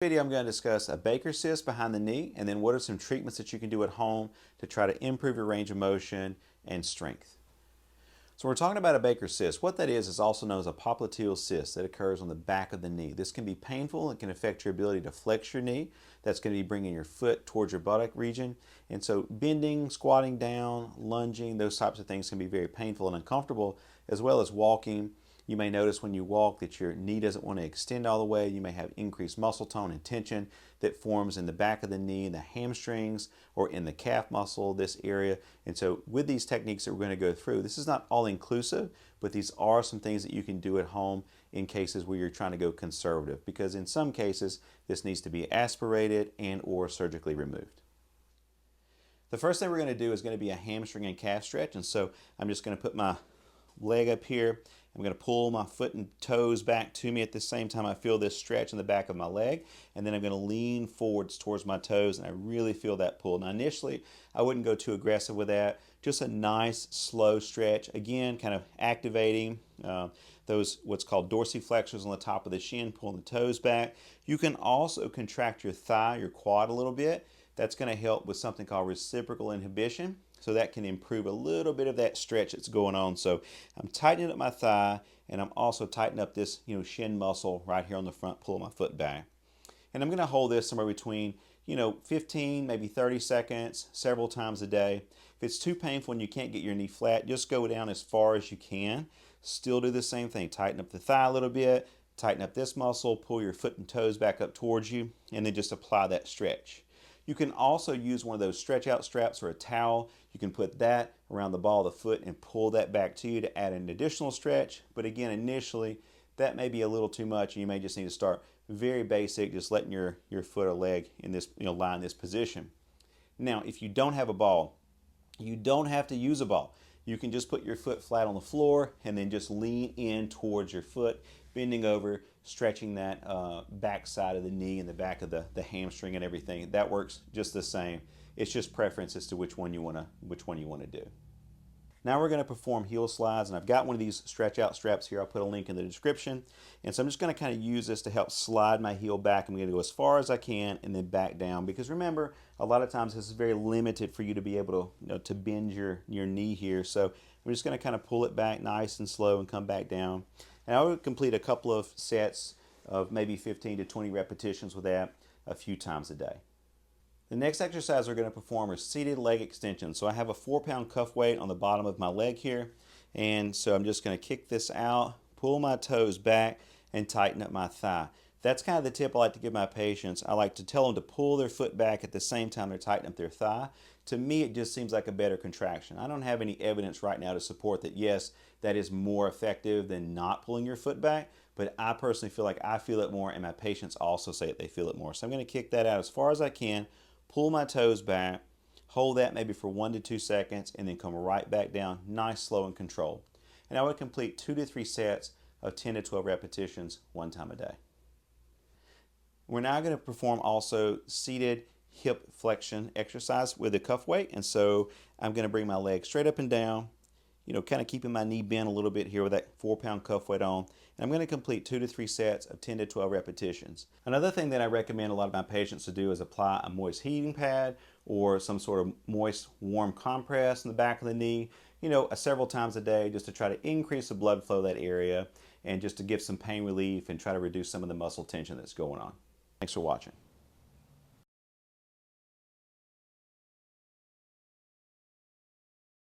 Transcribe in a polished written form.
Video I'm going to discuss a Baker cyst behind the knee, and then what are some treatments that you can do at home to try to improve your range of motion and strength. So we're talking about a Baker cyst. What that is also known as a popliteal cyst that occurs on the back of the knee. This can be painful. It can affect your ability to flex your knee. That's going to be bringing your foot towards your buttock region. And so bending, squatting down, lunging, those types of things can be very painful and uncomfortable, as well as walking. You may notice when you walk that your knee doesn't want to extend all the way. You may have increased muscle tone and tension that forms in the back of the knee, the hamstrings, or in the calf muscle, this area. And so with these techniques that we're going to go through, this is not all inclusive, but these are some things that you can do at home in cases where you're trying to go conservative, because in some cases this needs to be aspirated and or surgically removed. The first thing we're going to do is going to be a hamstring and calf stretch. And so I'm just going to put my leg up here. I'm going to pull my foot and toes back to me at the same time I feel this stretch in the back of my leg, and then I'm going to lean forwards towards my toes, and I really feel that pull. Now initially I wouldn't go too aggressive with that, just a nice slow stretch, again kind of activating those what's called dorsiflexors on the top of the shin, pulling the toes back. You can also contract your thigh, your quad a little bit. That's going to help with something called reciprocal inhibition. So that can improve a little bit of that stretch that's going on. So I'm tightening up my thigh, and I'm also tightening up this shin muscle right here on the front, pulling my foot back. And I'm going to hold this somewhere between 15, maybe 30 seconds, several times a day. If it's too painful and you can't get your knee flat, just go down as far as you can. Still do the same thing. Tighten up the thigh a little bit, tighten up this muscle, pull your foot and toes back up towards you, and then just apply that stretch. You can also use one of those stretch out straps or a towel. You can put that around the ball of the foot and pull that back to you to add an additional stretch. But again, initially, that may be a little too much, and you may just need to start very basic, just letting your foot or leg in this, lie in this position. Now, if you don't have a ball, you don't have to use a ball. You can just put your foot flat on the floor and then just lean in towards your foot, bending over, stretching that back side of the knee and the back of the hamstring and everything. That works just the same. It's just preference as to which one you want to do. Now we're going to perform heel slides, and I've got one of these stretch out straps here. I'll put a link in the description. And so I'm just going to kind of use this to help slide my heel back. I'm going to go as far as I can and then back down, because remember, a lot of times this is very limited for you to be able to to bend your knee here. So I'm just going to kind of pull it back nice and slow and come back down. And I would complete a couple of sets of maybe 15 to 20 repetitions with that a few times a day. The next exercise we're going to perform are seated leg extensions. So I have a 4-pound cuff weight on the bottom of my leg here. And so I'm just going to kick this out, pull my toes back, and tighten up my thigh. That's kind of the tip I like to give my patients. I like to tell them to pull their foot back at the same time they're tightening up their thigh. To me, it just seems like a better contraction. I don't have any evidence right now to support that, yes, that is more effective than not pulling your foot back, but I personally feel like I feel it more, and my patients also say that they feel it more. So I'm going to kick that out as far as I can, pull my toes back, hold that maybe for 1 to 2 seconds, and then come right back down, nice, slow, and controlled. And I would complete 2 to 3 sets of 10 to 12 repetitions 1 time a day. We're now going to perform also seated hip flexion exercise with a cuff weight. And so I'm going to bring my leg straight up and down, kind of keeping my knee bent a little bit here with that 4-pound cuff weight on. And I'm going to complete 2 to 3 sets of 10 to 12 repetitions. Another thing that I recommend a lot of my patients to do is apply a moist heating pad or some sort of moist warm compress in the back of the knee, several times a day, just to try to increase the blood flow that area and just to give some pain relief and try to reduce some of the muscle tension that's going on. Thanks for watching.